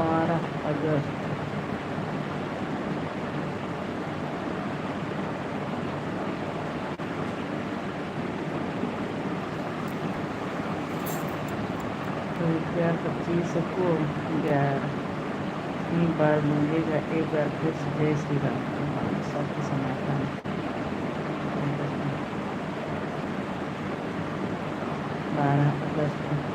12 अगस्त। तो 2025 को 11 बार मिलेगा एक बार फिर से जय श्री राम सत्य सनातन। 12 अगस्त।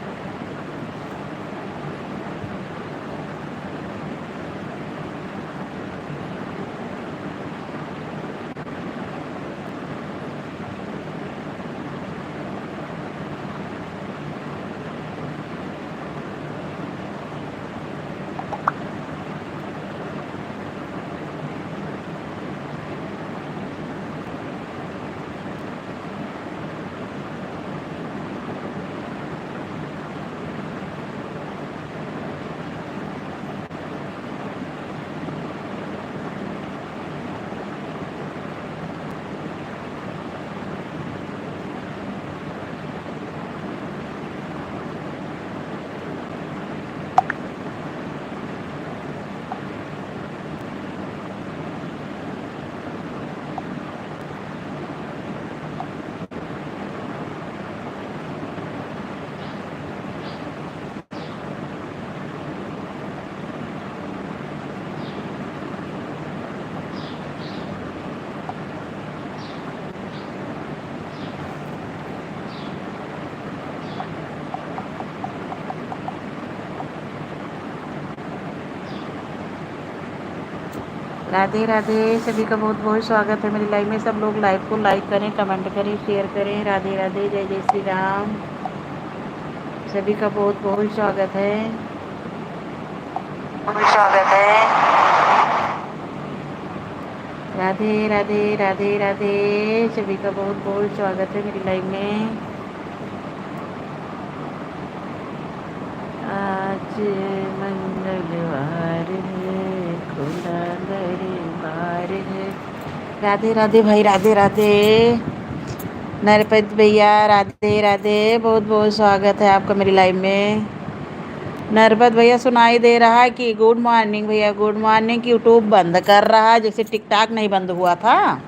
राधे राधे, सभी का बहुत बहुत स्वागत है मेरी लाइव में। सब लोग लाइव को लाइक करें, कमेंट करें, शेयर करें। राधे राधे, जय जय श्री राम। सभी का बहुत बहुत स्वागत है। राधे राधे राधे राधे, सभी का बहुत बहुत स्वागत है मेरी लाइव में। आज मंगलवार है, खुला दरबार है। राधे राधे भाई, राधे राधे। नरपत भैया राधे राधे, बहुत बहुत स्वागत है आपका मेरी लाइव में। नरपत भैया सुनाई दे रहा है कि गुड मॉर्निंग भैया, गुड मॉर्निंग। यूट्यूब बंद कर रहा है, जैसे टिकटॉक नहीं बंद हुआ था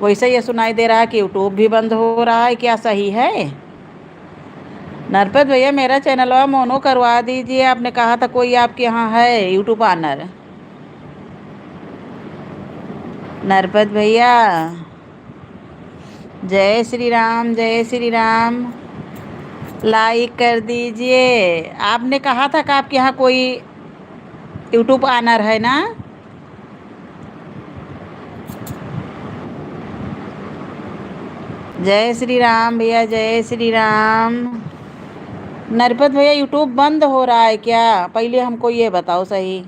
वैसे ये सुनाई दे रहा है कि यूट्यूब भी बंद हो रहा है। क्या सही है? नरपत भैया मेरा चैनल मोनो करवा दीजिए। आपने कहा था कोई आपके यहाँ है यूट्यूब ऑनर। नरपत भैया जय श्री राम, जय श्री राम। लाइक कर दीजिए। आपने कहा था कि आपके यहाँ कोई यूट्यूब ऑनर है ना? जय श्री राम भैया, जय श्री राम। नरपत भैया यूट्यूब बंद हो रहा है क्या? पहले हमको ये बताओ सही।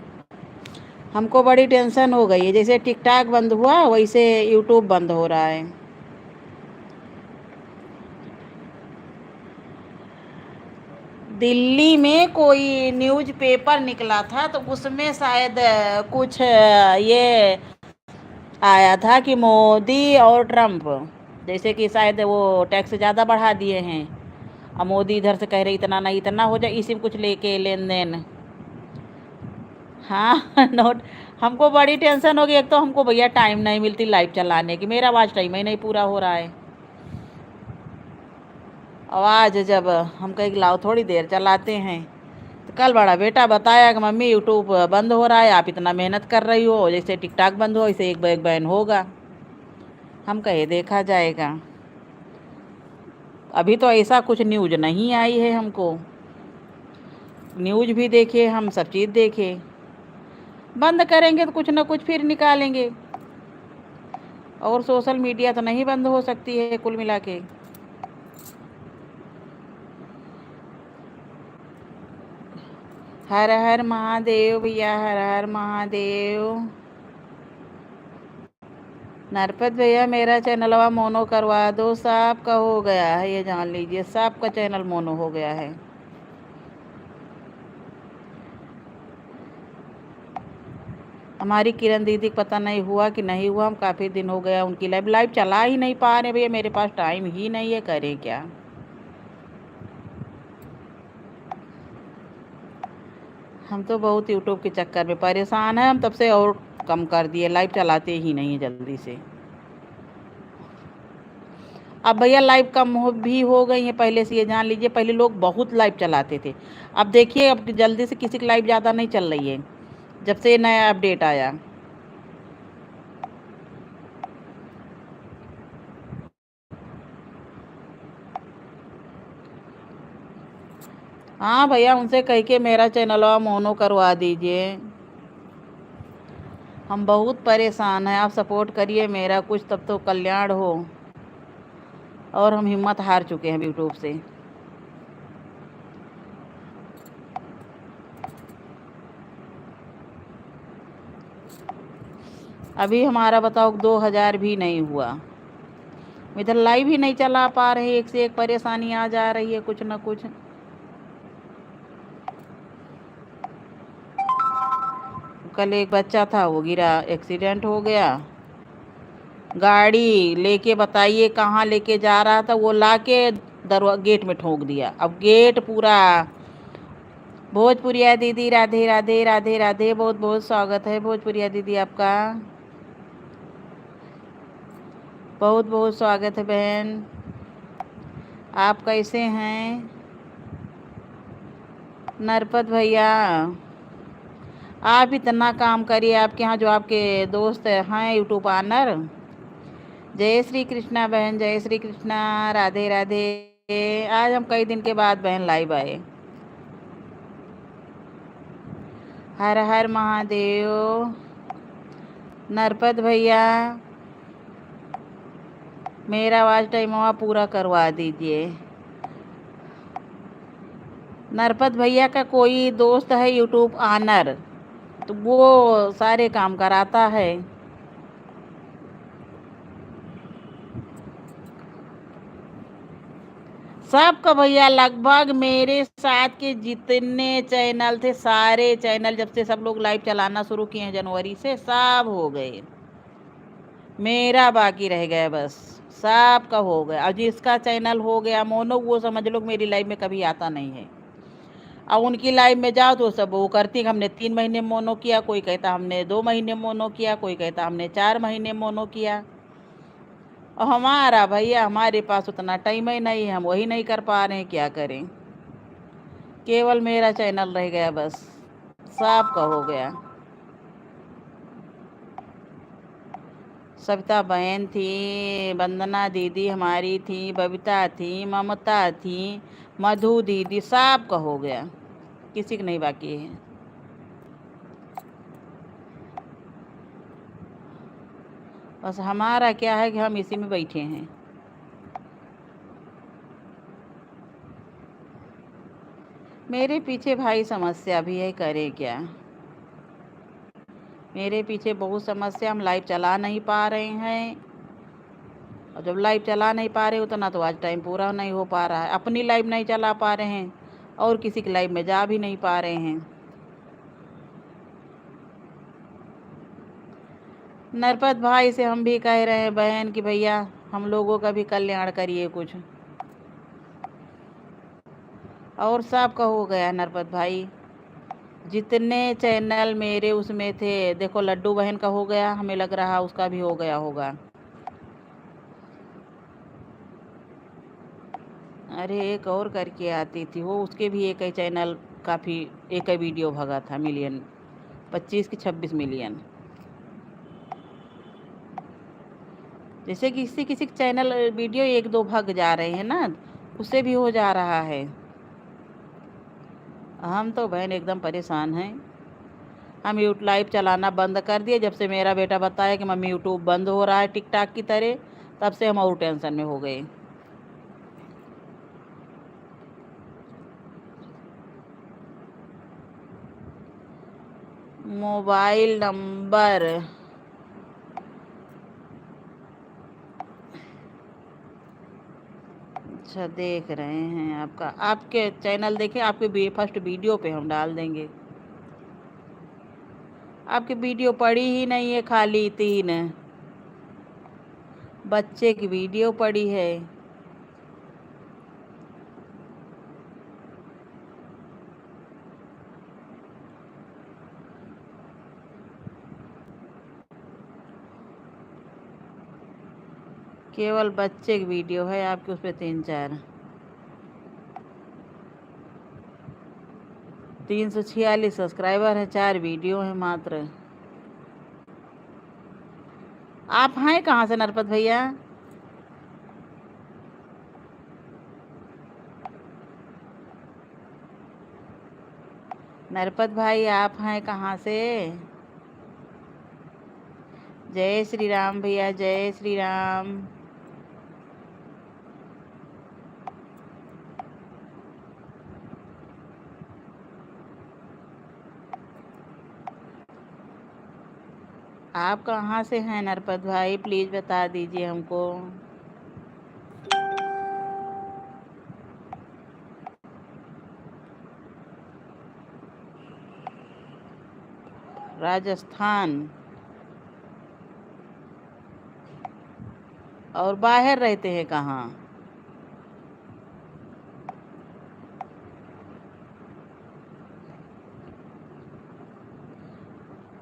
हमको बड़ी टेंशन हो गई है, जैसे टिकटॉक बंद हुआ वैसे यूट्यूब बंद हो रहा है। दिल्ली में कोई न्यूज़ पेपर निकला था तो उसमें शायद कुछ ये आया था कि मोदी और ट्रम्प, जैसे कि शायद वो टैक्स ज़्यादा बढ़ा दिए हैं और मोदी इधर से कह रहे इतना नहीं इतना हो जाए, इसी में कुछ लेके लेन देन। हाँ नोट। हमको बड़ी टेंशन होगी। एक तो हमको भैया टाइम नहीं मिलती लाइव चलाने की, मेरा आवाज़ टाइम ही नहीं पूरा हो रहा है। आवाज़ जब हम कहीं लाओ थोड़ी देर चलाते हैं। तो कल बड़ा बेटा बताया कि मम्मी यूट्यूब बंद हो रहा है, आप इतना मेहनत कर रही हो, जैसे टिकटॉक बंद हो वैसे एक बैन होगा। हम कहे देखा जाएगा। अभी तो ऐसा कुछ न्यूज़ नहीं आई है हमको। न्यूज़ भी देखे, हम सब चीज़ देखे। बंद करेंगे तो कुछ ना कुछ फिर निकालेंगे। और सोशल मीडिया तो नहीं बंद हो सकती है कुल मिला के। हर हर महादेव भैया, हर हर महादेव। नरपत भैया मेरा चैनल मोनो करवा दो। साहब का हो गया है, ये जान लीजिए, साहब का चैनल मोनो हो गया है। हमारी किरण दीदी को पता नहीं हुआ कि नहीं हुआ। हम काफ़ी दिन हो गया उनकी लाइव लाइव चला ही नहीं पा रहे भैया, मेरे पास टाइम ही नहीं है, करें क्या। हम तो बहुत यूट्यूब के चक्कर में परेशान हैं, हम तब से और कम कर दिए, लाइव चलाते ही नहीं है जल्दी से। अब भैया लाइव कम भी हो गई है पहले से, ये जान लीजिए। पहले लोग बहुत लाइव चलाते थे, अब देखिए अब जल्दी से किसी की लाइव ज़्यादा नहीं चल रही है जब से ये नया अपडेट आया। हाँ भैया, उनसे कह के मेरा चैनल मोनो करवा दीजिए। हम बहुत परेशान हैं, आप सपोर्ट करिए मेरा कुछ, तब तो कल्याण हो। और हम हिम्मत हार चुके हैं यूट्यूब से। अभी हमारा बताओ 2000 भी नहीं हुआ, इधर लाइव ही नहीं चला पा रहे, एक से एक परेशानी आ जा रही है कुछ ना कुछ। कल एक बच्चा था वो गिरा, एक्सीडेंट हो गया। गाड़ी लेके बताइए कहाँ लेके जा रहा था, वो लाके गेट में ठोक दिया। अब गेट पूरा। भोजपुरिया दीदी राधे राधे राधे राधे, बहुत बहुत स्वागत है भोजपुरिया दीदी आपका, बहुत बहुत स्वागत है बहन। आप कैसे हैं नरपत भैया? आप इतना काम करिए, आपके यहाँ जो आपके दोस्त हैं यूट्यूब ऑनर। जय श्री कृष्णा बहन, जय श्री कृष्णा, राधे राधे। आज हम कई दिन के बाद बहन लाइव आए। हर हर महादेव। नरपत भैया मेरा आवाज टाइम पूरा करवा दीजिए। नरपत भैया का कोई दोस्त है यूट्यूब ऑनर, तो वो सारे काम कराता है। सबका भैया, लगभग मेरे साथ के जितने चैनल थे, सारे चैनल जब से सब लोग लाइव चलाना शुरू किए हैं जनवरी से, सब हो गए। मेरा बाकी रह गया बस। सबका हो गया, और जिसका चैनल हो गया मोनो, वो समझ लो मेरी लाइव में कभी आता नहीं है। और उनकी लाइव में जाओ तो सब वो करती कि हमने 3 महीने मोनो किया, कोई कहता हमने 2 महीने मोनो किया, कोई कहता हमने 4 महीने मोनो किया। और हमारा भैया, हमारे पास उतना टाइम ही नहीं है, हम वही नहीं कर पा रहे हैं, क्या करें। केवल मेरा चैनल रह गया बस, सबका हो गया। सविता बहन थी, वंदना दीदी हमारी थी, बबीता थी, ममता थी, मधु दीदी, सबका हो गया, किसी का नहीं बाकी है। बस हमारा क्या है कि हम इसी में बैठे हैं। मेरे पीछे भाई समस्या भी है, करे क्या। मेरे पीछे बहुत समस्या, हम लाइव चला नहीं पा रहे हैं। और जब लाइव चला नहीं पा रहे उतना तो आज टाइम पूरा नहीं हो पा रहा है, अपनी लाइव नहीं चला पा रहे हैं और किसी की लाइव में जा भी नहीं पा रहे हैं। नरपत भाई से हम भी कह रहे हैं बहन कि भैया हम लोगों का भी कल्याण करिए कुछ। और सबका हो गया नरपत भाई, जितने चैनल मेरे उसमें थे। देखो लड्डू बहन का हो गया, हमें लग रहा उसका भी हो गया होगा। अरे एक और करके आती थी वो, उसके भी एक ही चैनल काफ़ी, एक ही वीडियो भगा था मिलियन, 25 की 26 मिलियन। जैसे कि किसी किसी चैनल वीडियो 1-2 भाग जा रहे हैं ना, उससे भी हो जा रहा है। हम तो बहन एकदम परेशान हैं। हम यूट्यूब लाइव चलाना बंद कर दिए जब से मेरा बेटा बताया कि मम्मी यूट्यूब बंद हो रहा है टिकटॉक की तरह, तब से हम और टेंशन में हो गए। मोबाइल नंबर, अच्छा देख रहे हैं आपका, आपके चैनल देखें, आपके फर्स्ट वीडियो पे हम डाल देंगे। आपकी वीडियो पड़ी ही नहीं है, खाली 3 बच्चे की वीडियो पड़ी है। केवल बच्चे की वीडियो है आपके, उस पर 346 सब्सक्राइबर है, 4 वीडियो है मात्र। आप हैं कहाँ से नरपत भैया? नरपत भाई आप हैं कहाँ से? जय श्री राम भैया, जय श्री राम। आप कहाँ से हैं नरपत भाई, प्लीज़ बता दीजिए हमको। राजस्थान। और बाहर रहते हैं कहाँ?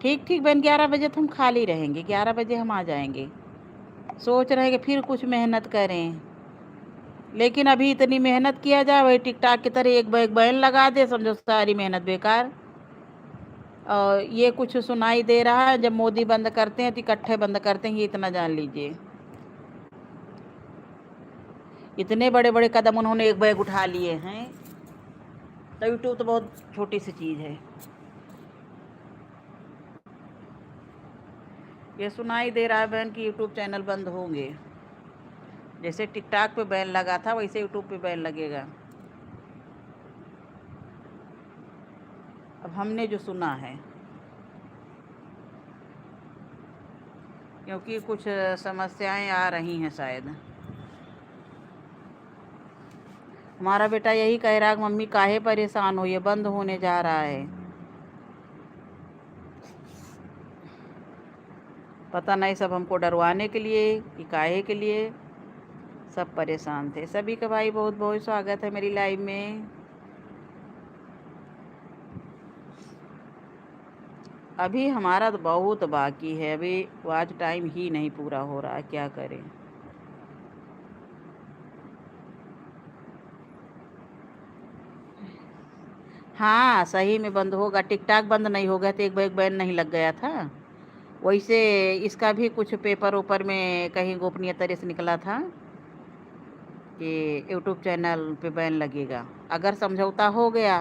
ठीक ठीक बहन, 11 बजे तो हम खाली रहेंगे, 11 बजे हम आ जाएंगे। सोच रहे हैं कि फिर कुछ मेहनत करें, लेकिन अभी इतनी मेहनत किया जाए वही टिकटॉक की तरह एक बैग बैन लगा दे, समझो सारी मेहनत बेकार। और ये कुछ सुनाई दे रहा है, जब मोदी बंद करते हैं तो इकट्ठे बंद करते हैं, ये इतना जान लीजिए। इतने बड़े बड़े कदम उन्होंने एक बैग उठा लिए हैं, तो यूट्यूब तो बहुत छोटी सी चीज़ है। ये सुनाई दे रहा है बहन कि यूट्यूब चैनल बंद होंगे, जैसे टिकटॉक पे बैन लगा था वैसे यूट्यूब पे बैन लगेगा। अब हमने जो सुना है, क्योंकि कुछ समस्याएं आ रही हैं शायद। हमारा बेटा यही कह रहा है, मम्मी काहे परेशान हो, ये बंद होने जा रहा है। पता नहीं सब हमको डरवाने के लिए कि काहे के लिए, सब परेशान थे। सभी का भाई बहुत बहुत स्वागत है मेरी लाइव में। अभी हमारा तो बहुत बाकी है, अभी वॉच टाइम ही नहीं पूरा हो रहा है, क्या करें। हाँ सही में बंद होगा, टिकटॉक बंद नहीं हो गया तो एक बैग बैन नहीं लग गया था, वैसे इसका भी कुछ पेपर ऊपर में कहीं गोपनीय तरह से निकला था कि यूट्यूब चैनल पे बैन लगेगा अगर समझौता हो गया।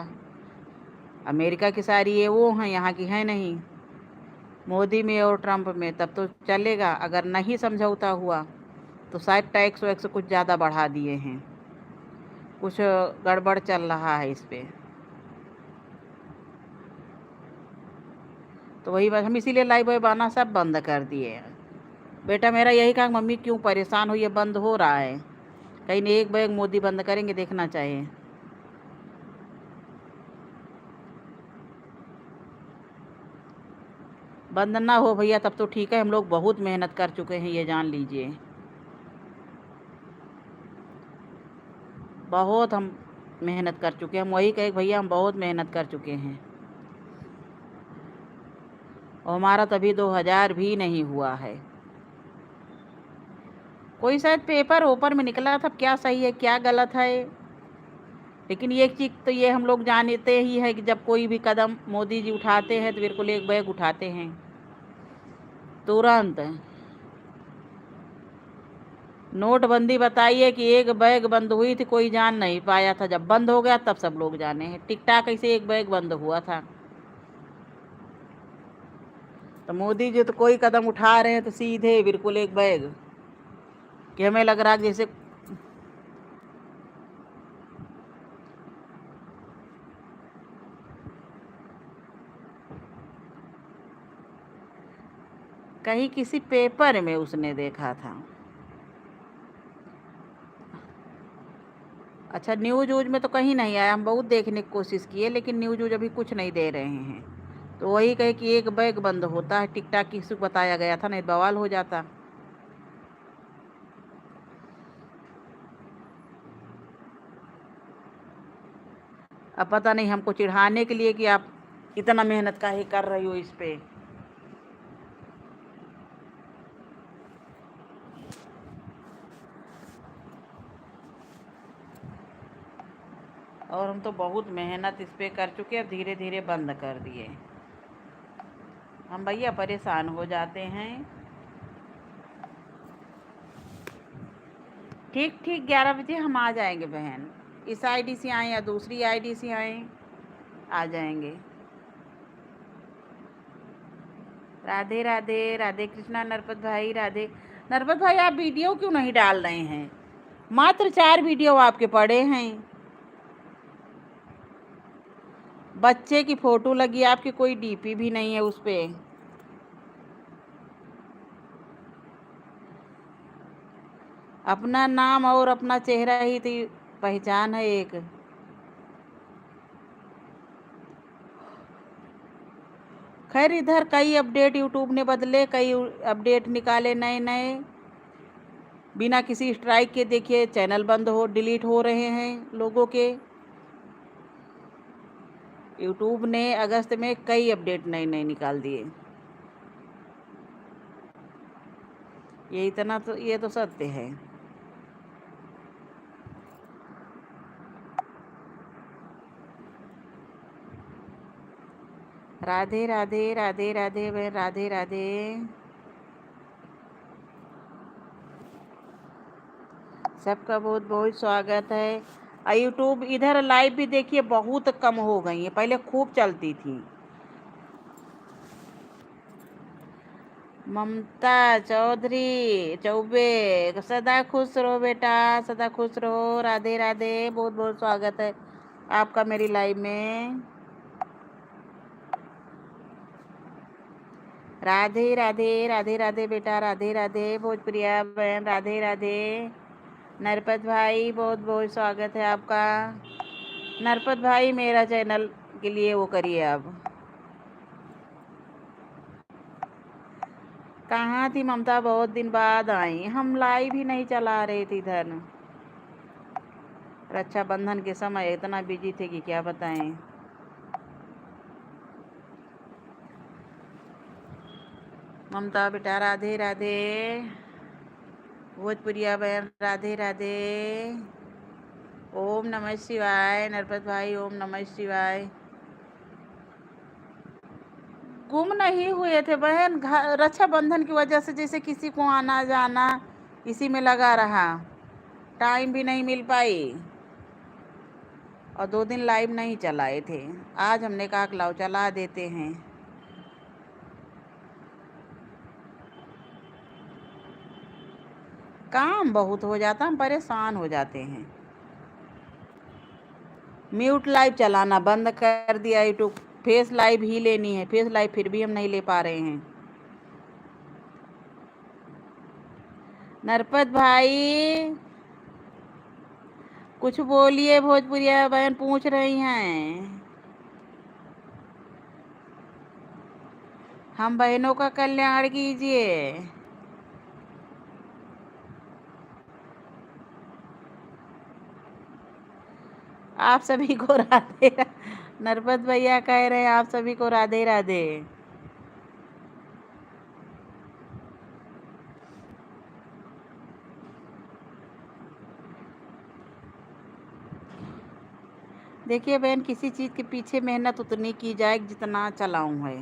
अमेरिका की सारी ये वो हैं, यहाँ की है नहीं। मोदी में और ट्रंप में तब तो चलेगा, अगर नहीं समझौता हुआ तो शायद टैक्स वैक्स कुछ ज़्यादा बढ़ा दिए हैं, कुछ गड़बड़ चल रहा है इस पे। तो वही बात, हम इसीलिए लाइव वाइव आना सब बंद कर दिए हैं। बेटा मेरा यही कहा, मम्मी क्यों परेशान हो, ये बंद हो रहा है, कहीं नहीं एक बैग मोदी बंद करेंगे, देखना चाहिए। बंद ना हो भैया तब तो ठीक है, हम लोग बहुत मेहनत कर चुके हैं, ये जान लीजिए। बहुत हम मेहनत कर चुके हैं, हम वही कहे भैया हम बहुत मेहनत कर चुके हैं, और हमारा तभी 2000 भी नहीं हुआ है। कोई शायद पेपर ऊपर में निकला था, क्या सही है क्या गलत है, लेकिन एक चीज़ तो ये हम लोग जानते ही है कि जब कोई भी कदम मोदी जी उठाते हैं तो बिल्कुल एक बैग उठाते हैं तुरंत। नोटबंदी बताइए कि एक बैग बंद हुई थी, कोई जान नहीं पाया था, जब बंद हो गया तब सब लोग जाने हैं। टिकटॉक ऐसे एक बैग बंद हुआ था, तो मोदी जी तो कोई कदम उठा रहे हैं तो सीधे बिल्कुल एक बैग, कि हमें लग रहा है जैसे कहीं किसी पेपर में उसने देखा था। अच्छा न्यूज़ व्यूज में तो कहीं नहीं आया, हम बहुत देखने की कोशिश किए लेकिन न्यूज़ व्यूज अभी कुछ नहीं दे रहे हैं। तो वही कहे कि एक बैग बंद होता है, टिकटॉक किसी को बताया गया था, नहीं बवाल हो जाता। अब पता नहीं हमको चिढ़ाने के लिए कि आप इतना मेहनत काहे कर रही हो इस पे। और हम तो बहुत मेहनत इस पे कर चुके, अब धीरे धीरे बंद कर दिए। हम भैया परेशान हो जाते हैं। ठीक ठीक 11 बजे हम आ जाएंगे बहन। इस आईडी से आए या दूसरी आईडी से आए, आ जाएंगे। राधे राधे। राधे कृष्णा नरपत भाई। राधे। नरपत भाई आप वीडियो क्यों नहीं डाल रहे हैं? मात्र 4 वीडियो आपके पड़े हैं। बच्चे की फोटो लगी आपकी, कोई डीपी भी नहीं है उस पे। अपना नाम और अपना चेहरा ही तो पहचान है एक। खैर इधर कई अपडेट यूट्यूब ने बदले, कई अपडेट निकाले नए नए। बिना किसी स्ट्राइक के देखिए चैनल बंद हो डिलीट हो रहे हैं लोगों के। यूट्यूब ने अगस्त में कई अपडेट नए नए निकाल दिए। ये तो सत्य है। राधे राधे। राधे राधे बहन। राधे राधे। सबका बहुत बहुत स्वागत है। यूट्यूब इधर लाइव भी देखिए बहुत कम हो गई है, पहले खूब चलती थी। ममता चौधरी चौबे, सदा खुश रहो बेटा, सदा खुश रहो। राधे राधे। बहुत बहुत स्वागत है आपका मेरी लाइव में। राधे राधे। राधे राधे बेटा। राधे राधे भोजप्रिया बहन। राधे राधे। नरपत भाई बहुत बहुत स्वागत है आपका। नरपत भाई मेरा चैनल के लिए वो करिए आप। कहाँ थी ममता? बहुत दिन बाद आई। हम लाइव ही नहीं चला रहे थे इधर। रक्षाबंधन के समय इतना बिजी थे कि क्या बताएं। ममता बेटा राधे राधे। भोजपुरिया बहन राधे राधे। ओम नमः शिवाय। नरपत भाई ओम नमः शिवाय। गुम नहीं हुए थे बहन, रक्षाबंधन की वजह से जैसे किसी को आना जाना इसी में लगा रहा, टाइम भी नहीं मिल पाई और 2 दिन लाइव नहीं चलाए थे। आज हमने कहा कि लाओ चला देते हैं। काम बहुत हो जाता, हम परेशान हो जाते हैं। म्यूट लाइव चलाना बंद कर दिया यूट्यूब। फेस लाइव ही लेनी है, फेस लाइव फिर भी हम नहीं ले पा रहे हैं। नरपत भाई कुछ बोलिए, भोजपुरिया बहन पूछ रही हैं। हम बहनों का कल्याण कीजिए। आप सभी को राधे नरपत भैया कह रहे हैं आप सभी को राधे राधे। देखिए बहन, किसी चीज़ के पीछे मेहनत उतनी की जाए जितना चलाऊं है।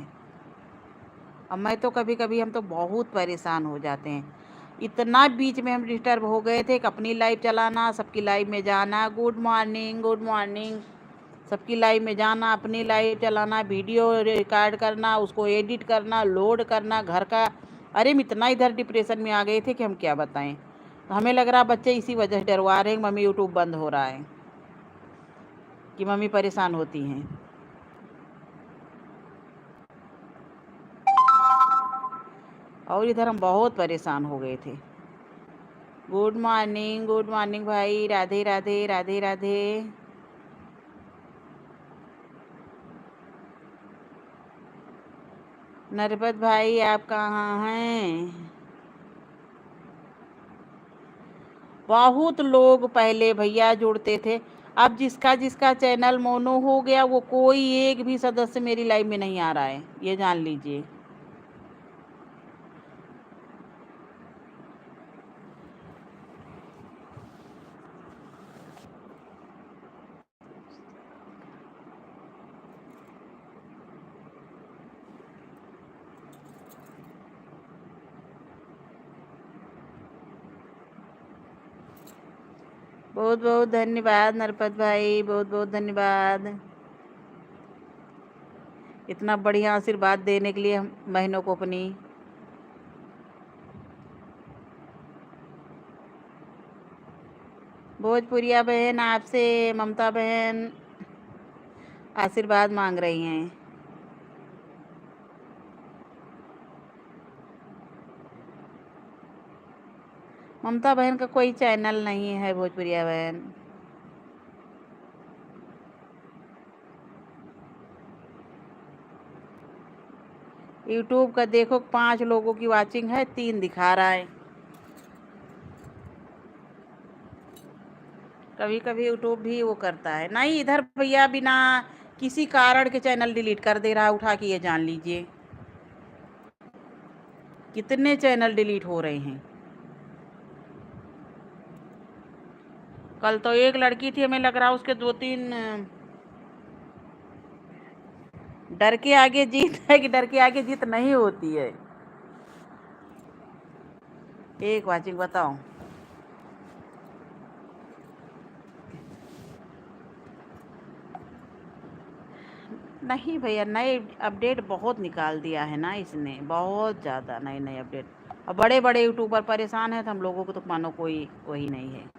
अब मैं तो कभी कभी हम तो बहुत परेशान हो जाते हैं। इतना बीच में हम डिस्टर्ब हो गए थे कि अपनी लाइव चलाना, सबकी लाइव में जाना, गुड मॉर्निंग गुड मॉर्निंग, सबकी लाइव में जाना, अपनी लाइव चलाना, वीडियो रिकॉर्ड करना, उसको एडिट करना, लोड करना घर का। अरे हम इतना इधर डिप्रेशन में आ गए थे कि हम क्या बताएं। तो हमें लग रहा बच्चे इसी वजह से डरवा रहे हैं मम्मी यूट्यूब बंद हो रहा है, कि मम्मी परेशान होती हैं। और इधर हम बहुत परेशान हो गए थे। गुड मॉर्निंग भाई। राधे राधे। राधे राधे। नरपत भाई आप कहाँ हैं? बहुत लोग पहले भैया जुड़ते थे, अब जिसका जिसका चैनल मोनो हो गया वो कोई एक भी सदस्य मेरी लाइव में नहीं आ रहा है, ये जान लीजिए। बहुत बहुत धन्यवाद नरपत भाई, बहुत बहुत धन्यवाद इतना बढ़िया आशीर्वाद देने के लिए हम बहनों को अपनी। भोजपुरिया बहन आपसे ममता बहन आशीर्वाद मांग रही हैं। ममता बहन का कोई चैनल नहीं है भोजपुरिया बहन। यूट्यूब का देखो 5 लोगों की वाचिंग है, 3 दिखा रहा है। कभी कभी यूट्यूब भी वो करता है। नहीं इधर भैया बिना किसी कारण के चैनल डिलीट कर दे रहा है उठा के, ये जान लीजिए कितने चैनल डिलीट हो रहे हैं। कल तो एक लड़की थी, हमें लग रहा उसके 2-3 डर के आगे जीत है कि डर के आगे जीत नहीं होती है। एक वाचिंग बताओ। नहीं भैया, नए अपडेट बहुत निकाल दिया है ना इसने, बहुत ज़्यादा नए नए अपडेट। अब बड़े बड़े यूट्यूबर परेशान हैं तो हम लोगों को तो मानो कोई वही नहीं है।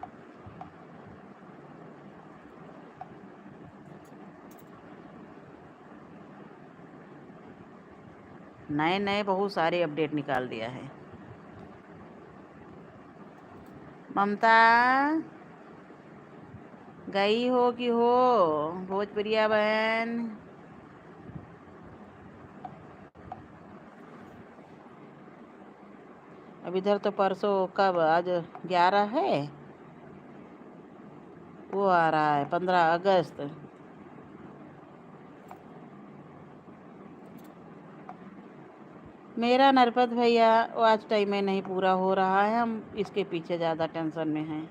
नए नए बहुत सारे अपडेट निकाल दिया है। ममता गई हो कि हो भोजपुरिया बहन? अब इधर तो परसों कब, आज 11 है, वो आ रहा है 15 अगस्त। मेरा नरपत भैया आज टाइम में नहीं पूरा हो रहा है, हम इसके पीछे ज़्यादा टेंशन में हैं।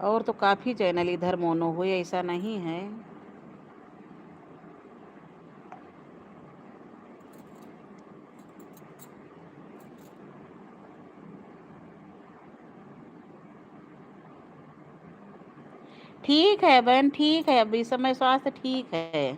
और तो काफ़ी चैनल इधर मोनो हुए, ऐसा नहीं है। ठीक है बहन, ठीक है, अभी समय स्वास्थ्य ठीक है।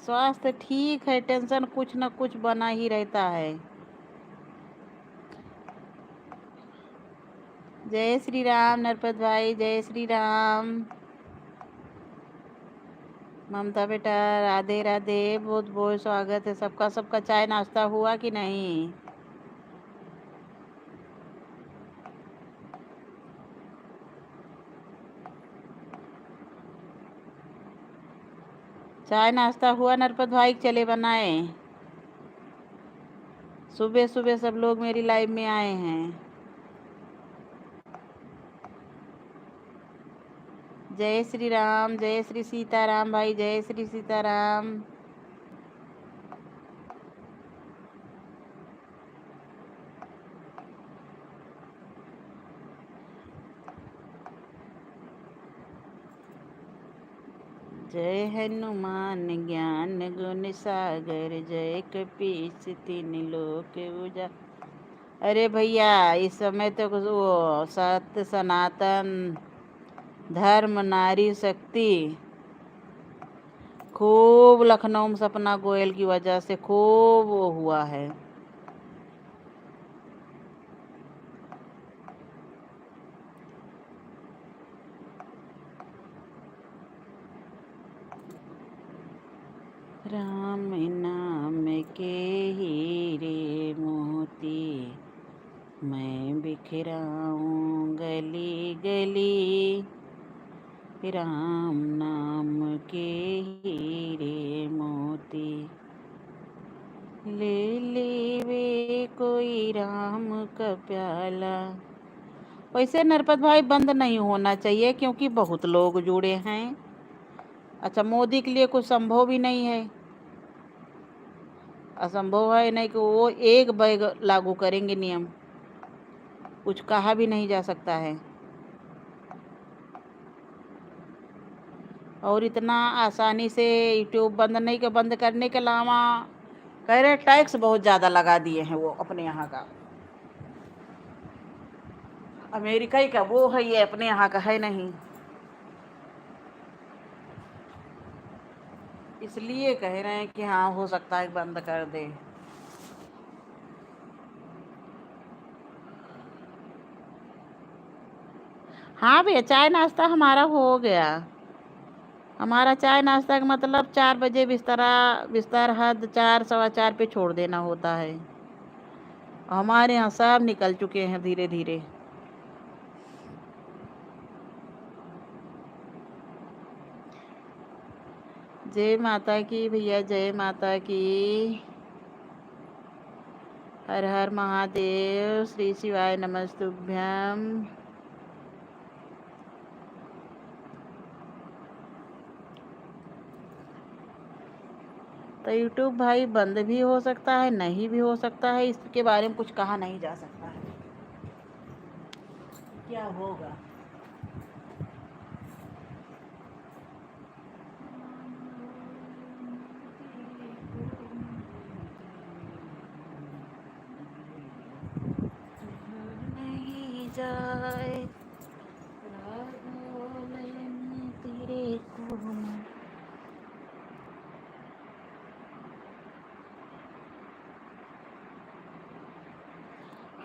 स्वास्थ्य ठीक है, टेंशन कुछ न कुछ बना ही रहता है। जय श्री राम नरपत भाई, जय श्री राम। ममता बेटा राधे राधे, बहुत बहुत स्वागत है सबका। सबका चाय नाश्ता हुआ कि नहीं? चाय नाश्ता हुआ नरपत भाई? चले बनाए। सुबह सुबह सब लोग मेरी लाइव में आए हैं। जय श्री राम, जय श्री सीताराम भाई, जय श्री सीताराम। जय हनुमान ज्ञान गुण सागर, जय कपीस तीन लोक उजा। अरे भैया इस समय तो वो सत्य सनातन धर्म नारी शक्ति खूब लखनऊ में सपना गोयल की वजह से खूब वो हुआ है। राम नाम के हीरे मोती मैं बिखराऊं गली गली, राम नाम के हीरे मोती ले ले वे कोई राम का प्याला। वैसे नरपत भाई बंद नहीं होना चाहिए क्योंकि बहुत लोग जुड़े हैं। अच्छा, मोदी के लिए कुछ संभव भी नहीं है। असंभव है नहीं कि वो एक बैग लागू करेंगे नियम, कुछ कहा भी नहीं जा सकता है। और इतना आसानी से यूट्यूब बंद नहीं के बंद करने के अलावा कह रहे टैक्स बहुत ज़्यादा लगा दिए हैं वो अपने यहाँ का। अमेरिका ही का वो है, ये अपने यहाँ का है नहीं, इसलिए कह रहे हैं कि हाँ हो सकता है बंद कर दे। हाँ भैया, चाय नाश्ता हमारा हो गया। हमारा चाय नाश्ता का मतलब 4 बजे बिस्तर हद 4 सवा 4 पे छोड़ देना होता है। हमारे यहाँ सब निकल चुके हैं धीरे धीरे। जय माता की भैया, जय माता की। हर हर महादेव, श्री शिवाय नमस्तुभ्यम। तो यूट्यूब भाई बंद भी हो सकता है, नहीं भी हो सकता है, इसके बारे में कुछ कहा नहीं जा सकता है क्या होगा। नहीं जाए तेरे को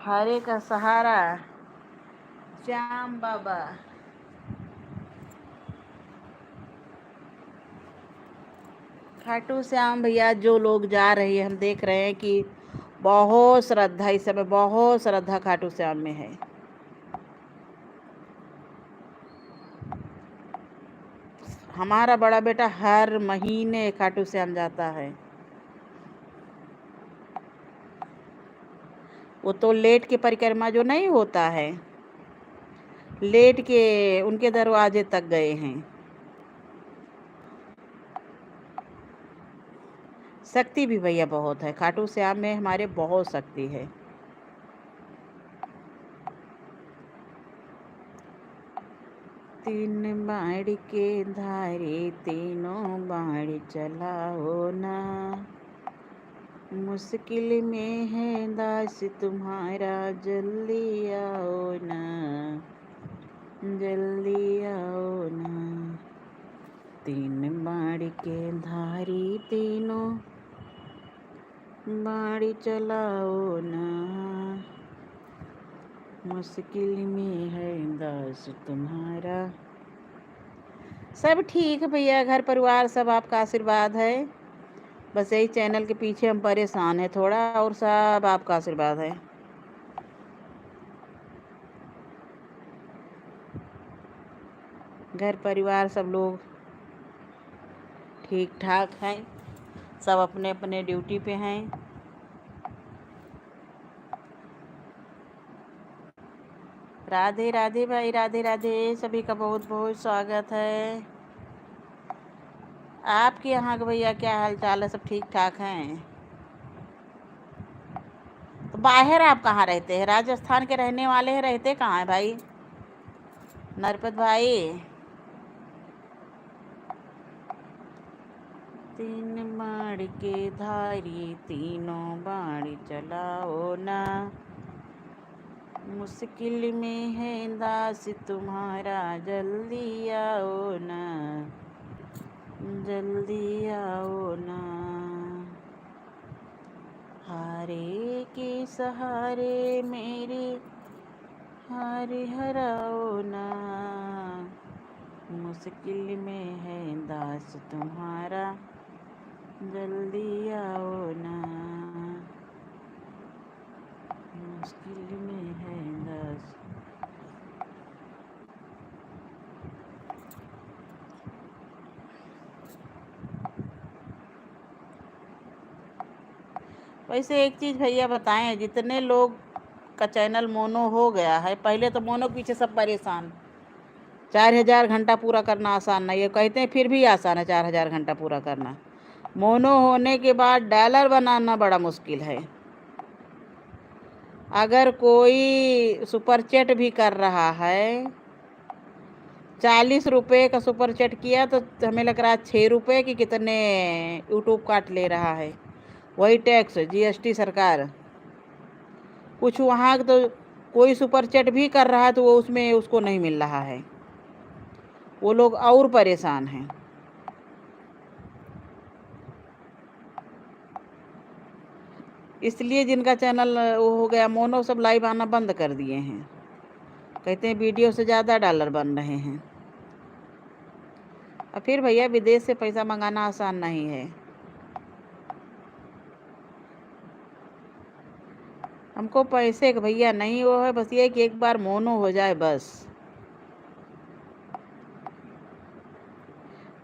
हरे का सहारा श्याम बाबा। खाटू श्याम भैया जो लोग जा रही है, हम देख रहे हैं कि बहुत श्रद्धा, इस समय बहुत श्रद्धा खाटू श्याम में है। हमारा बड़ा बेटा हर महीने खाटू श्याम जाता है। वो तो लेट के परिक्रमा जो नहीं होता है, लेट के उनके दरवाजे तक गए हैं। शक्ति भी भैया बहुत है खाटू श्याम में, हमारे बहुत शक्ति है। तीन बाण के धारे तीनों बाण चलाओ ना, मुश्किल में है दास तुम्हारा, जल्दी आओ ना, जल्दी आओ ना। तीन बाण के धारी तीनों बाण चलाओ ना, मुश्किल में है दास तुम्हारा। सब ठीक है भैया, घर परिवार सब आपका आशीर्वाद है। बस यही चैनल के पीछे हम परेशान हैं थोड़ा, और सब आपका आशीर्वाद है। घर परिवार सब लोग ठीक ठाक हैं, सब अपने अपने ड्यूटी पे हैं। राधे राधे भाई, राधे राधे, सभी का बहुत बहुत स्वागत है। आपके यहाँ का भैया क्या हाल चाल है, सब ठीक ठाक हैं? तो बाहर आप कहाँ रहते हैं? राजस्थान के रहने वाले हैं, रहते कहाँ हैं भाई नरपत भाई? तीन बाण के धारी तीनों बाण चलाओ ना, मुश्किल में है दास तुम्हारा, जल्दी आओ ना, जल्दी आओ ना। हारे के सहारे मेरे हारे हराओ ना, मुश्किल में है दास तुम्हारा, जल्दी आओ ना, मुश्किल में है दास। वैसे एक चीज़ भैया बताएं, जितने लोग का चैनल मोनो हो गया है, पहले तो मोनो के पीछे सब परेशान। 4000 घंटा पूरा करना आसान नहीं है, कहते हैं फिर भी आसान है 4000 घंटा पूरा करना। मोनो होने के बाद डॉलर बनाना बड़ा मुश्किल है। अगर कोई सुपर चैट भी कर रहा है, 40 रुपये का सुपर चैट किया तो हमें लग रहा है 6 रुपये की कितने यूट्यूब काट ले रहा है। वही टैक्स, जीएसटी सरकार कुछ वहाँ तो कोई सुपर चैट भी कर रहा है तो वो उसमें उसको नहीं मिल रहा है। वो लोग और परेशान हैं। इसलिए जिनका चैनल वो हो गया मोनो, सब लाइव आना बंद कर दिए हैं। कहते हैं वीडियो से ज़्यादा डॉलर बन रहे हैं। और फिर भैया विदेश से पैसा मंगाना आसान नहीं है। हमको पैसे का भैया नहीं वो है, बस ये कि एक बार मोनो हो जाए बस।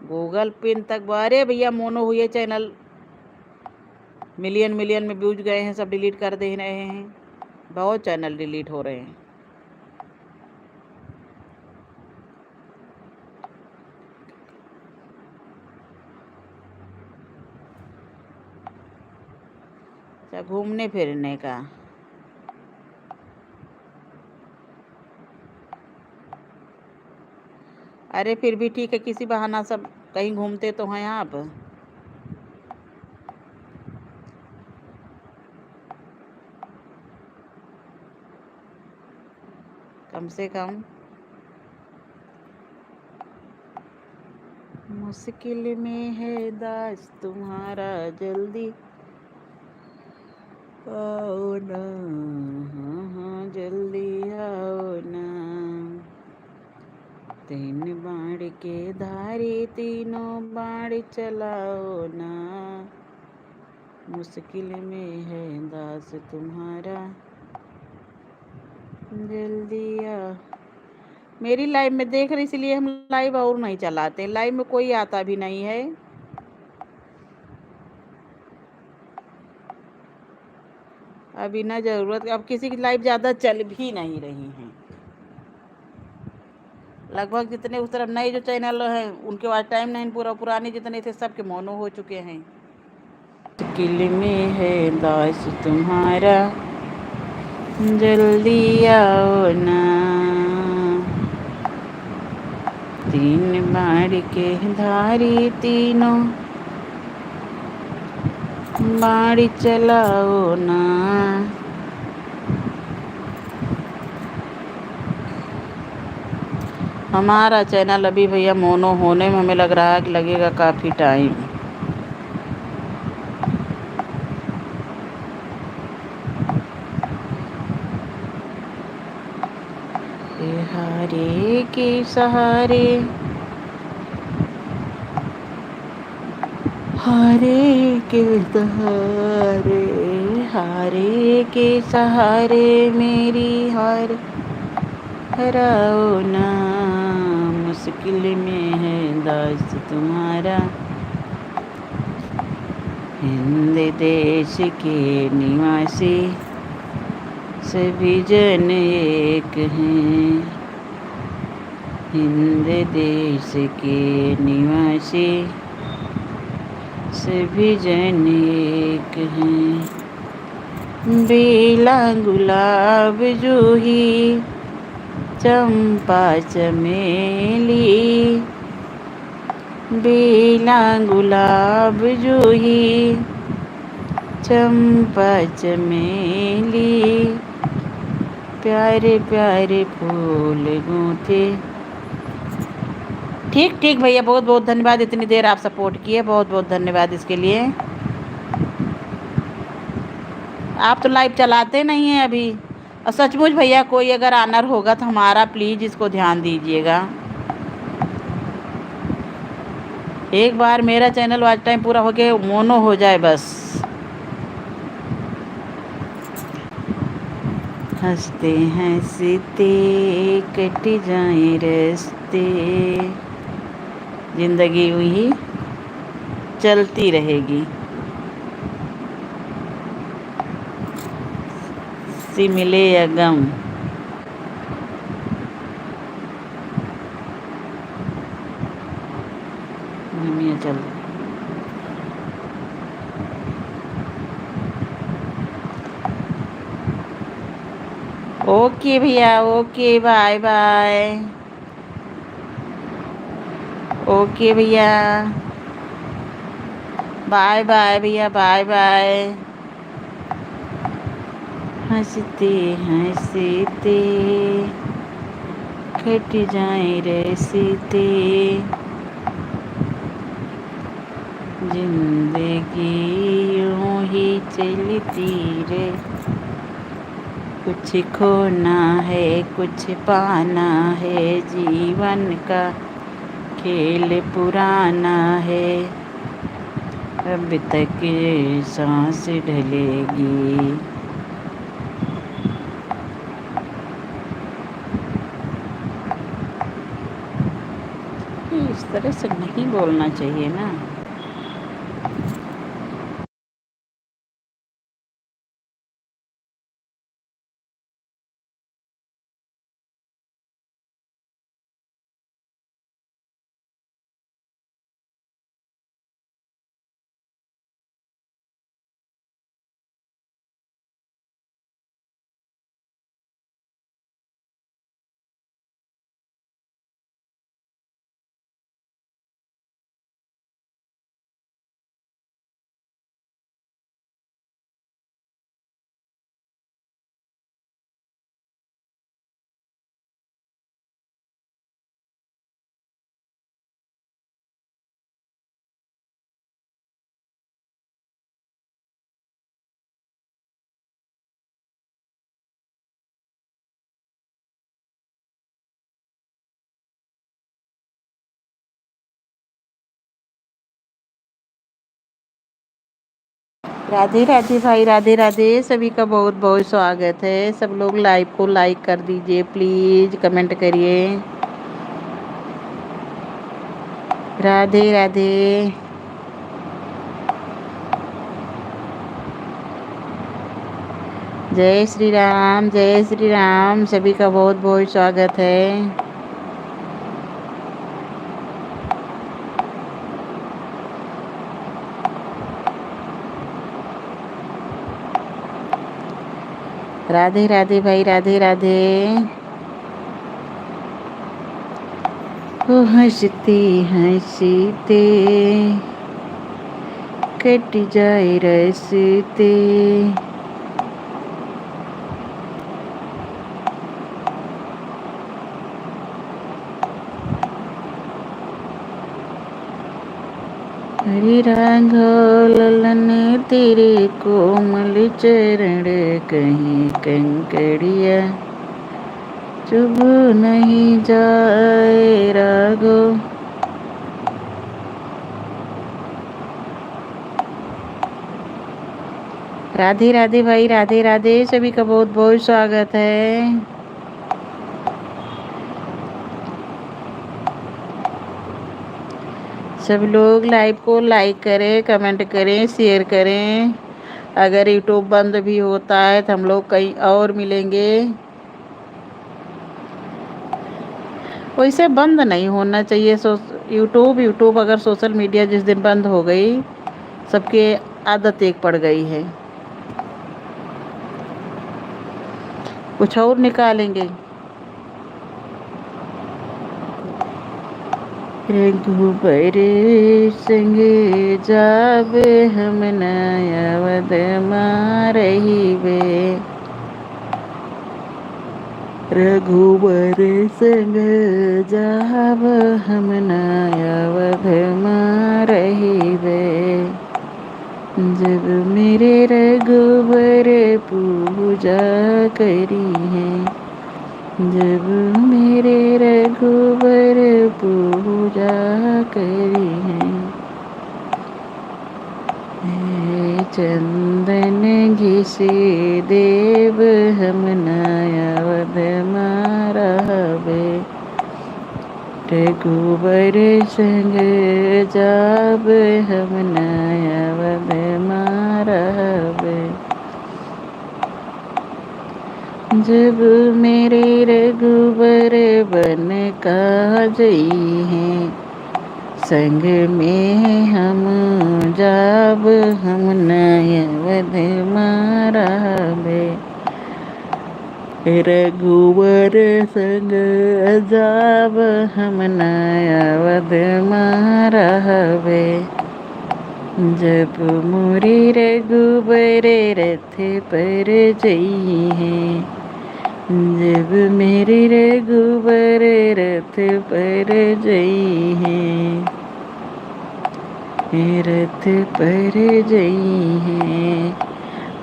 गूगल पिन तक अरे भैया मोनो हुए चैनल मिलियन मिलियन में व्यूज गए हैं, सब डिलीट कर दे रहे हैं। बहुत चैनल डिलीट हो रहे हैं। अच्छा, घूमने फिरने का अरे फिर भी ठीक है, किसी बहाना सब कहीं घूमते तो हैं आप। कम से कम मुश्किल में है दास तुम्हारा, जल्दी आओ ना, हाँ हाँ जल्दी आओ ना। 3 बाण के धारी तीनों बाण चलाओ ना, मुश्किल में है दास तुम्हारा, जल्दी आ। मेरी लाइव में देख रही, इसलिए हम लाइव और नहीं चलाते। लाइव में कोई आता भी नहीं है। अभी ना ज़रूरत, अब किसी की लाइव ज़्यादा चल भी नहीं रही हैं। लगभग जितने उस तरफ नए जो चैनल हैं उनके पास टाइम नहीं, पूरा पुराने जितने थे सबके मोनो हो चुके हैं। मुश्किल में है दास तुम्हारा, जल्दी आओ ना। 3 बाण के धारी तीनों बाण चलाओ ना। हमारा चैनल अभी भैया मोनो होने में हमें लग रहा है कि लगेगा काफ़ी टाइम। हारे के सहारे, हारे के सहारे, हारे के सहारे मेरी हार हराओ ना, मुश्किल में है दास तुम्हारा। हिंद देश के निवासी सभी जन एक हैं, हिंद देश के निवासी सभी जन एक हैं। बेला गुलाब जूही चंपा चमेली, बेला गुलाब जूही चंपा चमेली, प्यारे प्यारे फूल गूंथे। ठीक ठीक भैया, बहुत बहुत धन्यवाद, इतनी देर आप सपोर्ट किए, बहुत बहुत धन्यवाद इसके लिए। आप तो लाइव चलाते नहीं हैं अभी। और सचमुच भैया कोई अगर आनर होगा तो हमारा प्लीज़ इसको ध्यान दीजिएगा। एक बार मेरा चैनल वॉच टाइम पूरा हो के मोनो हो जाए बस। हंसते हंसते कट जाए रस्ते, जिंदगी वही चलती रहेगी। सी मिले या गम, चल ओके भैया, ओके, बाय बाय। ओके भैया, बाय बाय भैया, बाय बाय। हंसते हंसते कट जाए रसीते, जिंदगी यूं ही चलती रे। कुछ खोना है, कुछ पाना है, जीवन का खेल पुराना है। अब तक ये सांस ढलेगी। इस तरह से नहीं बोलना चाहिए ना। राधे राधे भाई, राधे राधे। सभी का बहुत बहुत स्वागत है। सब लोग लाइव को लाइक कर दीजिए प्लीज, कमेंट करिए। राधे राधे। जय श्री राम, जय श्री राम। सभी का बहुत बहुत स्वागत है। राधे राधे भाई, राधे राधे। ओ हंसते हंसते कट जाए रस्ते, हरे राघव ललन तेरे कोमल चरण, कहीं कंकड़िया चुभ नहीं जाए राघव। राधे राधे भाई, राधे राधे। सभी का बहुत बहुत स्वागत है। सब लोग लाइव को लाइक करें, कमेंट करें, शेयर करें। अगर यूट्यूब बंद भी होता है तो हम लोग कहीं और मिलेंगे। वैसे बंद नहीं होना चाहिए यूट्यूब अगर सोशल मीडिया जिस दिन बंद हो गई, सबके आदत एक पड़ गई है। कुछ और निकालेंगे। रघुबर संग जाब हम नयावद मारहिबे, रघुबर संग जाब हम नयावद मारहिबे। जब मेरे रघुबर पूजा करी है, जब मेरे रघुबर पूजा करी है। चंदन घिसे देव हम नयावद मारहिबे, रघुबर संग जाब हम नयावद मारहिबे। जब मेरे रघुबर बन काजई हैं, संग में हम जाब हम नयावद मारहिबे। रघुवर संग जाब हम अवध मारहवे। जब मोरे रघुबर रथ पर जई हैं। जब मेरे रघुबर रथ पर जई हैं। रथ पर जई हैं।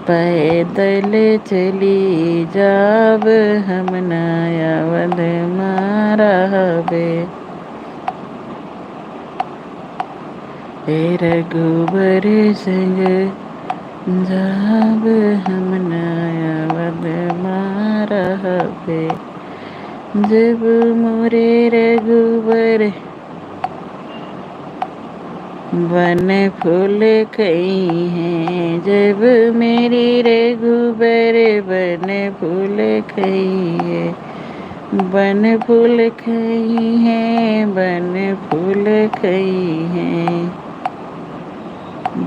पैदल चली जाब हम अवध मारहवे। रघुबर संग जाब हम अवध मारहवे। जब मोरे रघुबर वन फूल खई हैं। जब मेरी रघुबर वन फूल खई है। वन फूल खई हैं। वन फूल खई हैं।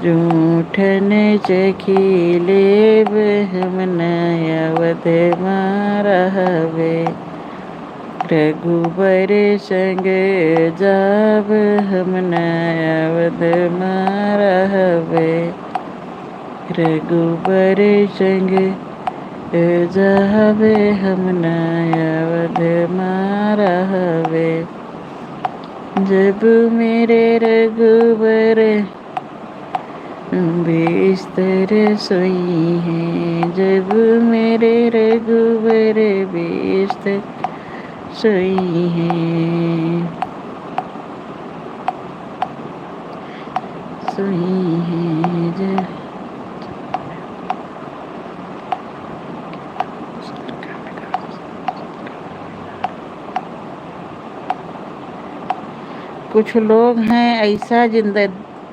जूठन चखी लेब हम अवध मारहवे। रघुबर संग जाब हम अवध मारहवे। रघुबर संग जाब हम अवध मारहवे। जब मेरे रघुबर बिस्तर सोई हैं। जब मेरे रघुबर बिस्तर सोई हैं। सोई हैं। कुछ लोग हैं ऐसा जिंदा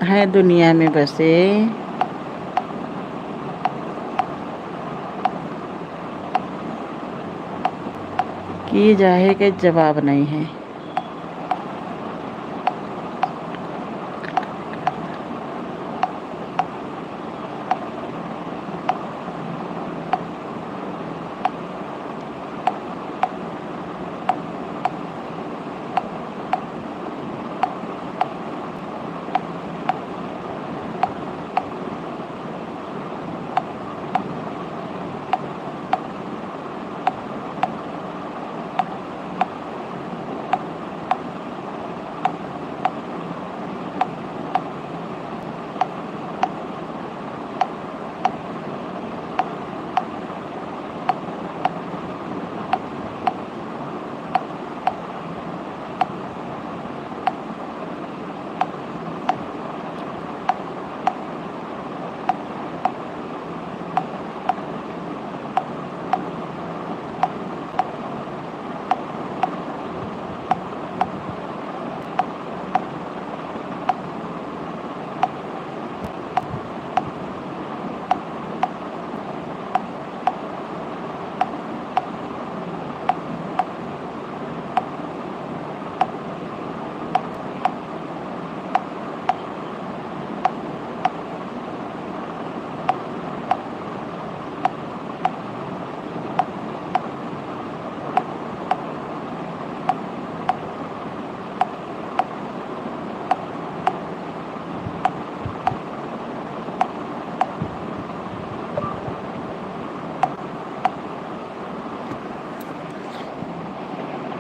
है दुनिया में बसे कि जाहे के जवाब नहीं है।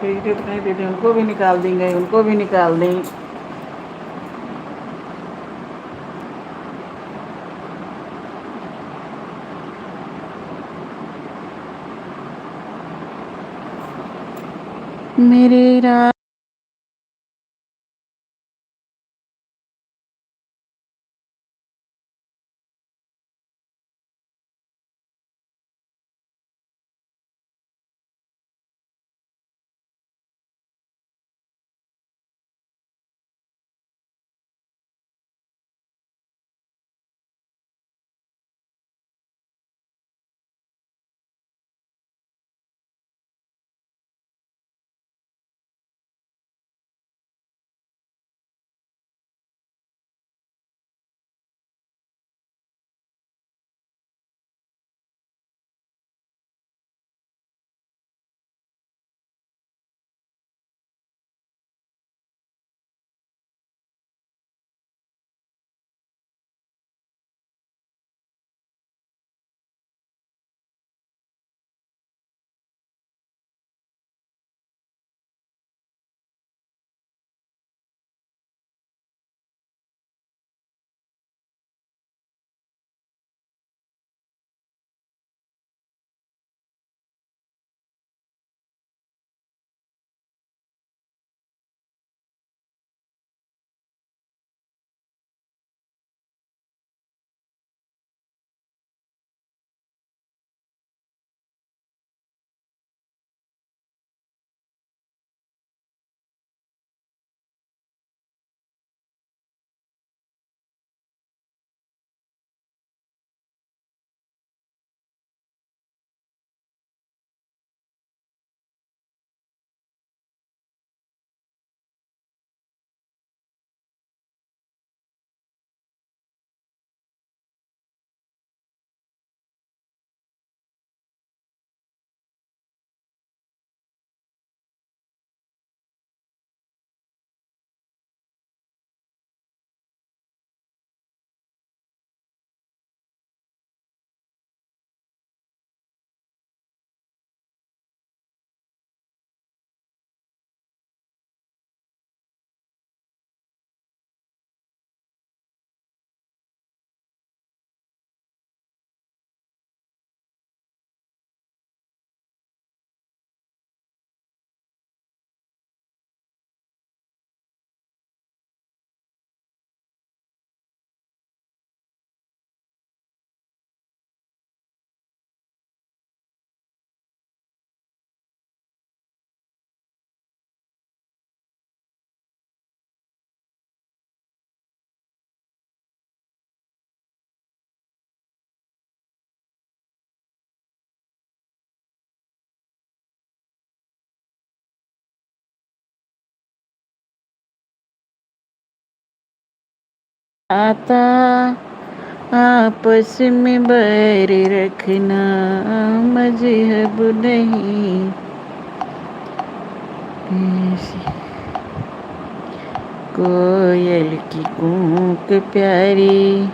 वीडियो नहीं दीदी, उनको भी निकाल देंगे, उनको भी निकाल दें। मेरे रा आता आपस में बैर रखना मजहब नहीं। कोयल की कूक प्यारी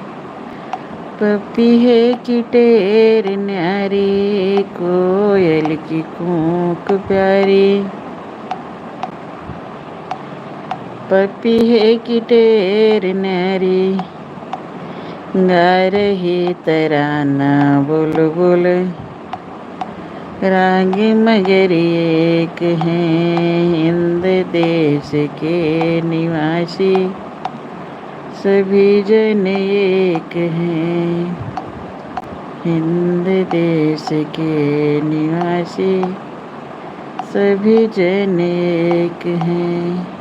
पपीहे की टेर न्यारी। कोयल की कूक प्यारी पपीहे की टेर न्यारी। गा रही तराना बुलबुल राग मगर एक हैं। हिंद देश के निवासी सभी जन एक हैं। हिंद देश के निवासी सभी जन एक हैं।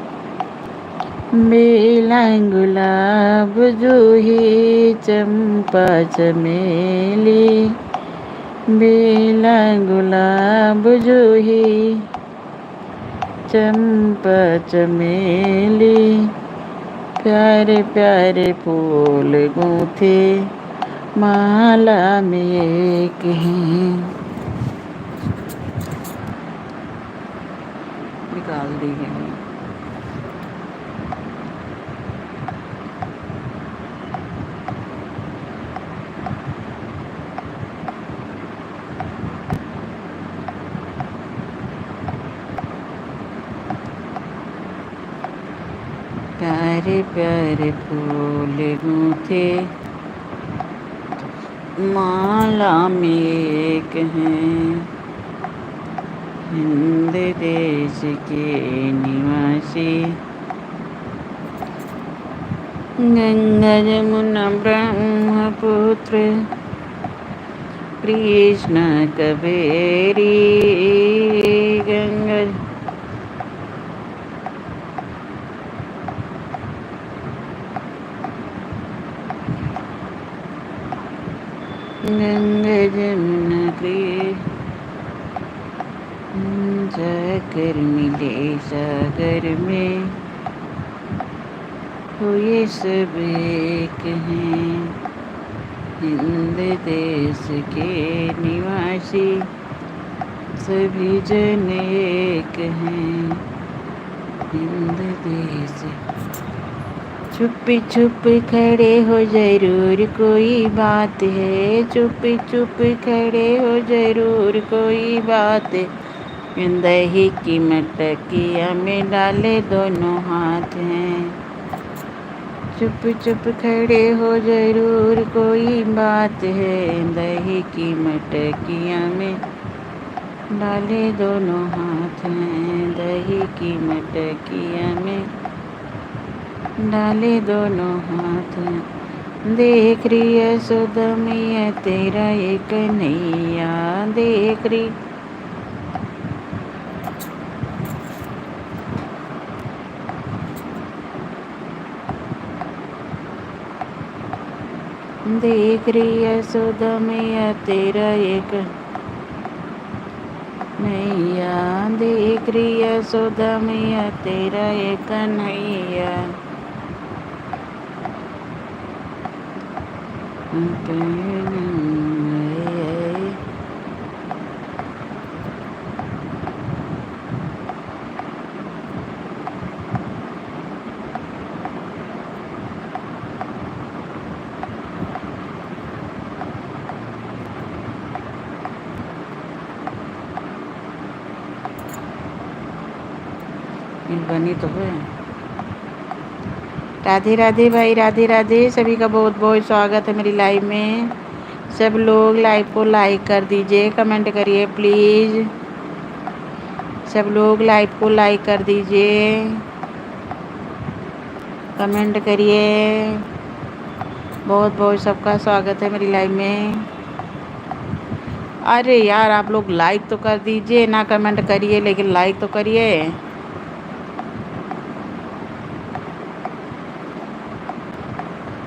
बेला गुलाब जूही चंपा चमेली। बेला गुलाब जूही चंपा चमेली। प्यारे प्यारे फूल गूंथे माला में एक हैं। निकाल दी है। प्यारे प्यारे फूल गूंथे माला में एक हैं। हिंद देश के निवासी गंगा जमुना ब्रह्मपुत्र कृष्ण कावेरी। गंगा गंगा जमुना जाकर मिले सागर में हुए सब एक हैं। हिंद देश के निवासी सभी जन एक हैं। हिंद देश चुप चुप खड़े हो जरूर कोई बात है। चुप चुप खड़े हो जरूर कोई बात है। दही की मटकिया में डाले दोनों हाथ हैं। चुप चुप खड़े हो जरूर कोई बात है। दही की मटकिया में डाले दोनों हाथ हैं। दही की मटकिया में डाले दोनों हाथ। देख रही है यशोदा मैया तेरा ये कन्हैया। देख रही देख रही है यशोदा मैया तेरा ये कन्हैया। देख रही है यशोदा मैया तेरा ये कन्हैया। बनी तो है। राधे राधे भाई, राधे राधे। सभी का बहुत बहुत स्वागत है मेरी लाइव में। सब लोग लाइव को लाइक कर दीजिए, कमेंट करिए प्लीज़। सब लोग लाइव को लाइक कर दीजिए, कमेंट करिए। बहुत बहुत सबका स्वागत है मेरी लाइव में। अरे यार आप लोग लाइक तो कर दीजिए, ना कमेंट करिए लेकिन लाइक तो करिए।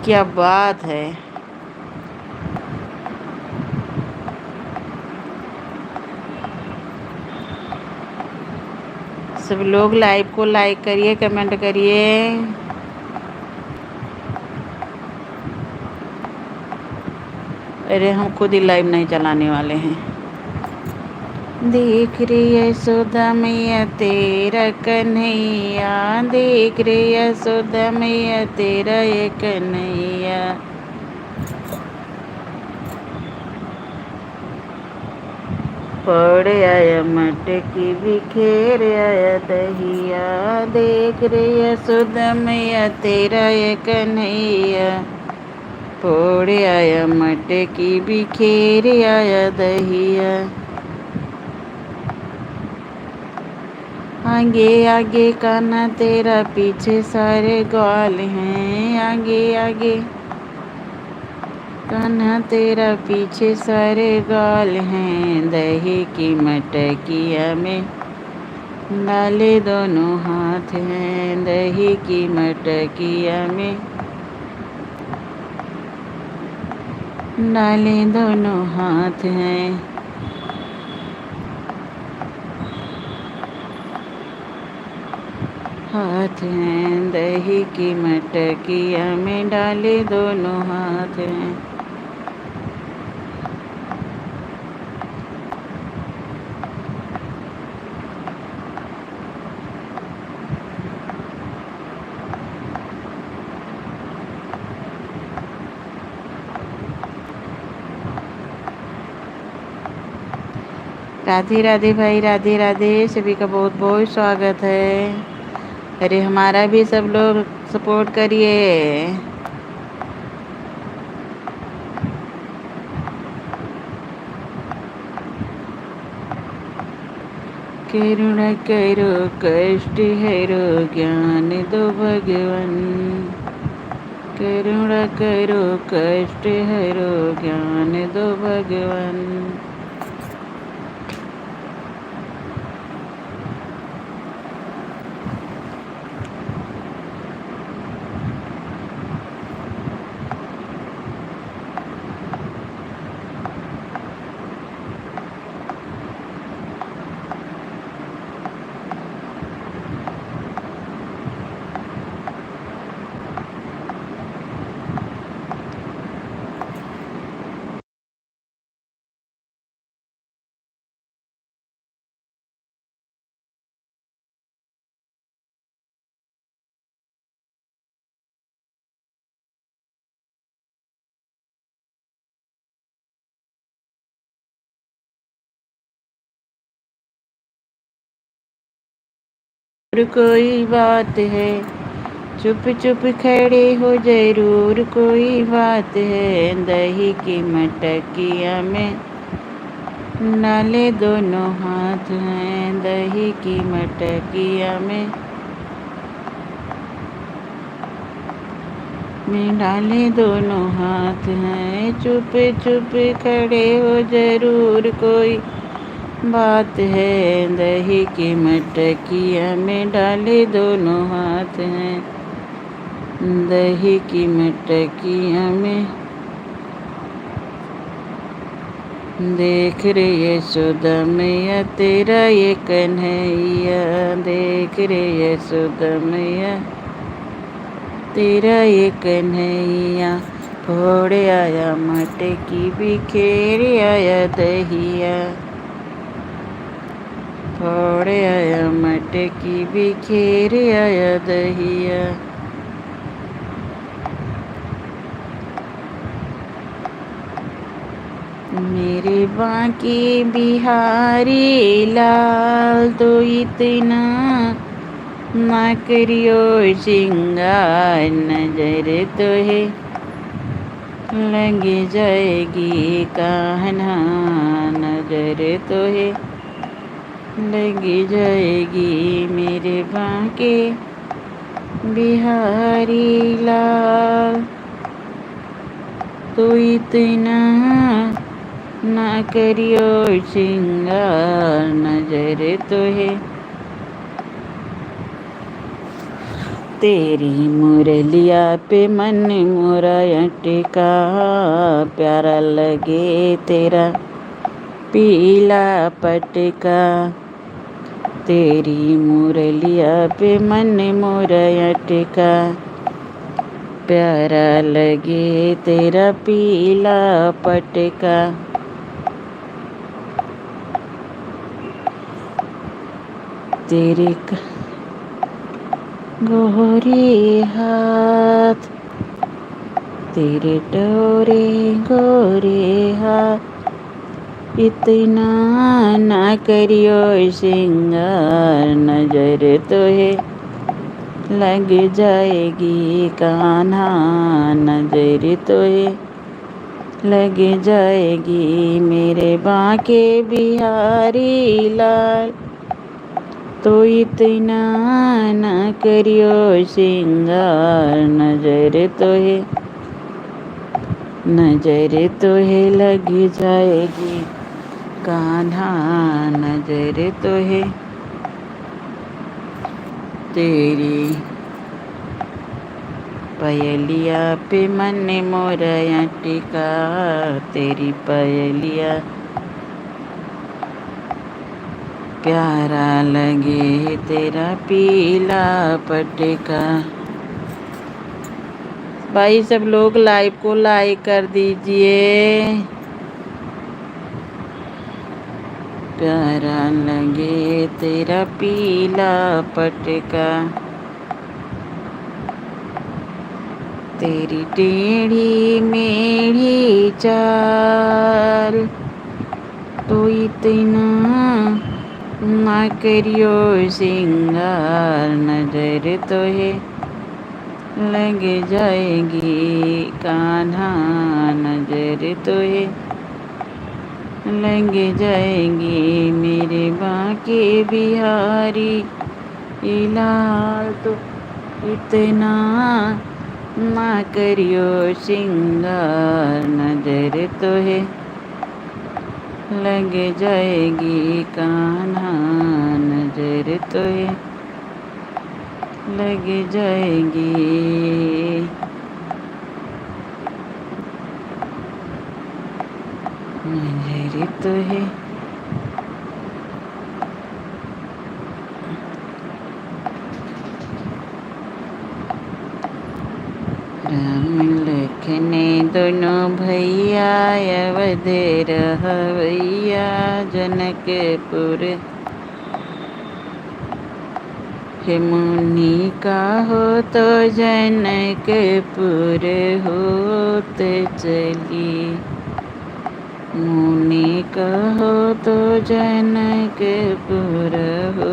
क्या बात है। सब लोग लाइव को लाइक करिए, कमेंट करिए। अरे हम खुद ही लाइव नहीं चलाने वाले हैं। देख रे यशोदा मैया तेरा कन्हैया, देख रे यशोदा मैया तेरा ये कन्हैया। पड़ आया मटकी बिखेर आया दहिया, देख रे यशोदा मैया तेरा ये कन्हैया। पड़ आया मटकी बिखेर आया दहिया। आगे आगे कान्हा तेरा पीछे सारे ग्वाल हैं, आगे आगे कान्हा तेरा पीछे सारे ग्वाल हैं। दही की मटकिया में डाले दोनों हाथ हैं, दही की मटकिया में डाले दोनों हाथ हैं। हाथ हैं दही की मटकिया में डाले दोनों हाथ हैं। राधे राधे भाई, राधे राधे। सभी का बहुत बहुत स्वागत है। अरे हमारा भी सब लोग सपोर्ट करिए। करुणा करो कष्ट हरो ज्ञान दो भगवान, करुणा करो कष्ट हरो ज्ञान दो भगवान। और कोई बात है, चुप चुप खड़े हो जरूर कोई बात है। दही की मटकिया में डाले दोनों हाथ हैं, दही की मटकिया में डाले दोनों हाथ हैं। चुप चुप खड़े हो जरूर कोई बात है। दही की मटकिया में डाले दोनों हाथ हैं, दही की मटकिया में। देख रे यशोदा मैया तेरा ये कन्हैया, देख रे यशोदा मैया तेरा ये कन्हैया। फोड़ आया मटकी बिखेर आया दहिया, फोड़ आया मटकी बिखेर आया दहिया। मेरे बांके बिहारी लाल तो इतना ना करियो श्रृंगार, नजर तो है लग जाएगी कान्हा, नजर तो है लग जाएगी। मेरे बांके बिहारी लाल तो इतना ना करियो श्रृंगार, नजर तो है तेरी मुरलिया पे मन मोरा अटका। प्यारा लगे तेरा पीला पटका, तेरी मुरलिया पे मन मोरा अटका। प्यारा लगे तेरा पीला पटका, तेरे गोरे हाथ, तेरे टोरे गोरे हाथ, इतना ना करियो श्रृंगार, नजर तो है लग जाएगी कान्हा, नजर तो है लग जाएगी मेरे बांके बिहारी लाल, तो इतना ना करियो श्रृंगार, नजर तो है लग जाएगी कान्हा, नजर तो है तेरी पयलिया पे मन मोरया टिका, तेरी पयलिया प्यारा लगे तेरा पीला पटका। भाई सब लोग लाइव को लाइक कर दीजिए। प्यारा लगे तेरा पीला पटका, तेरी टेढ़ी मेढ़ी चाल, तो इतना ना करियो श्रृंगार, नजर तो है लग जाएगी कान्हा, नजर तो है लग जाएगी मेरे बांके बिहारी लाल, तो इतना ना करियो श्रृंगार, नजर तो है लग जाएगी कान्हा, नजर तो है लग जाएगी। नजर तो है राम लखन दोनों भैया अवध रहवैया, जनकपुर हे मुनि का हो तो जनकपुर होत चली, मुनि का हो तो जनकपुर हो,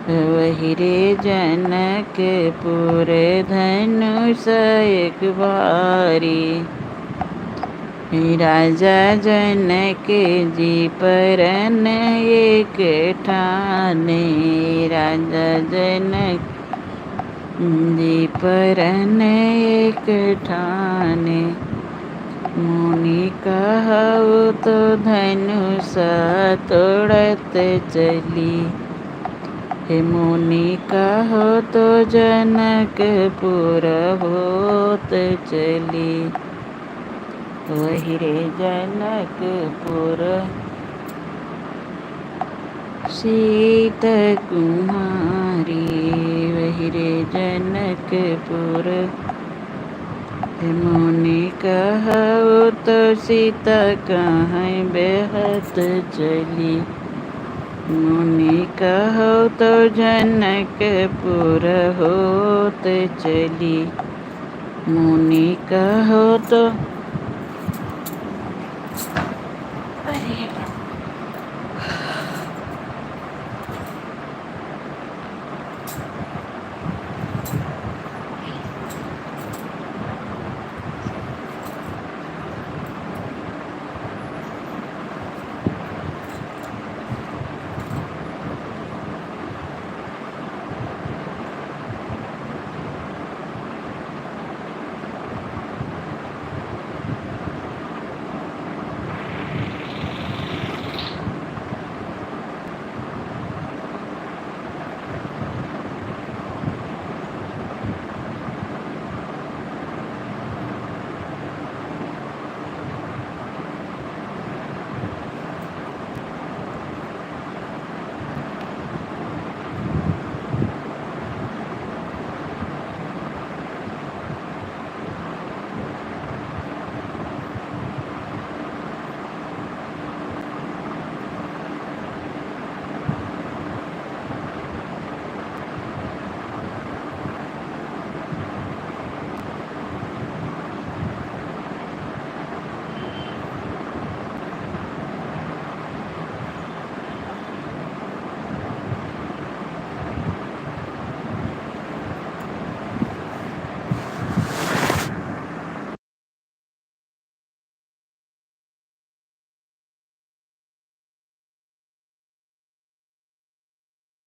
वही रे जनकपुर धनुष एक बारी, राजा जनक जी परन एक ठाने, राजा जनक जी परन एक ठाने, मुनि कहु तो धनुष तोड़त चली, हे मुनि कहो तो जनकपुर होत चली, वही रे जनकपुर सीत कुमारी, वही रे जनकपुर, हे मुनि कहो तो सीता कहाँ बेहत चली, मुनि कहो तो जनकपुर होत चली, मुनि कहो तो